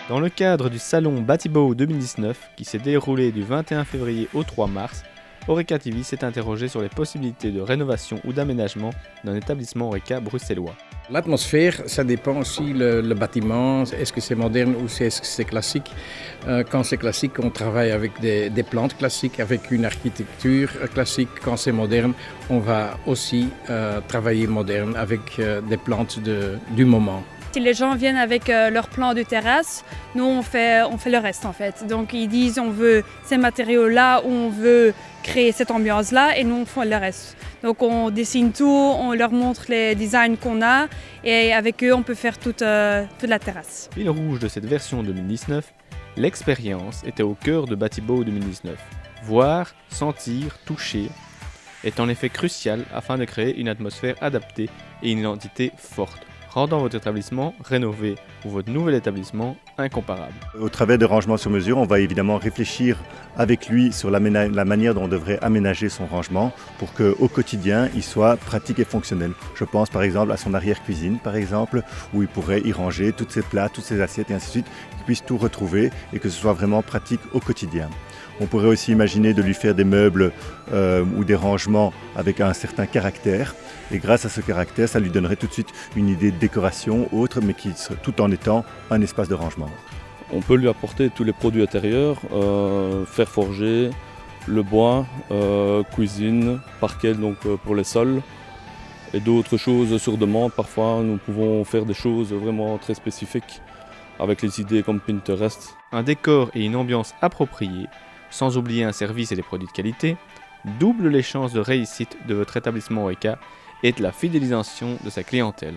Dans le cadre du salon Batibo 2019, qui s'est déroulé du 21 février au 3 mars, Horeca TV s'est interrogé sur les possibilités de rénovation ou d'aménagement d'un établissement Horeca bruxellois. L'atmosphère, ça dépend aussi le bâtiment, est-ce que c'est moderne ou est-ce que c'est classique. Quand c'est classique, on travaille avec des plantes classiques, avec une architecture classique. Quand c'est moderne, on va aussi travailler moderne avec des plantes du moment. Si les gens viennent avec leur plan de terrasse, nous on fait le reste en fait. Donc ils disent on veut ces matériaux-là ou on veut créer cette ambiance-là et nous on fait le reste. Donc on dessine tout, on leur montre les designs qu'on a et avec eux on peut faire toute la terrasse. Fil rouge de cette version 2019, l'expérience était au cœur de Batibo 2019. Voir, sentir, toucher est en effet crucial afin de créer une atmosphère adaptée et une identité forte, rendant votre établissement rénové ou votre nouvel établissement incomparable. Au travers de rangements sur mesure, on va évidemment réfléchir avec lui sur la manière dont on devrait aménager son rangement pour qu'au quotidien, il soit pratique et fonctionnel. Je pense par exemple à son arrière-cuisine, par exemple, où il pourrait y ranger tous ses plats, toutes ses assiettes et ainsi de suite, qu'il puisse tout retrouver et que ce soit vraiment pratique au quotidien. On pourrait aussi imaginer de lui faire des meubles ou des rangements avec un certain caractère. Et grâce à ce caractère, ça lui donnerait tout de suite une idée de décoration autre, mais tout en étant un espace de rangement. On peut lui apporter tous les produits intérieurs, fer forgé, le bois, cuisine, parquet donc pour les sols et d'autres choses sur demande. Parfois, nous pouvons faire des choses vraiment très spécifiques avec les idées comme Pinterest. Un décor et une ambiance appropriée, sans oublier un service et des produits de qualité, doublent les chances de réussite de votre établissement Horeca et de la fidélisation de sa clientèle.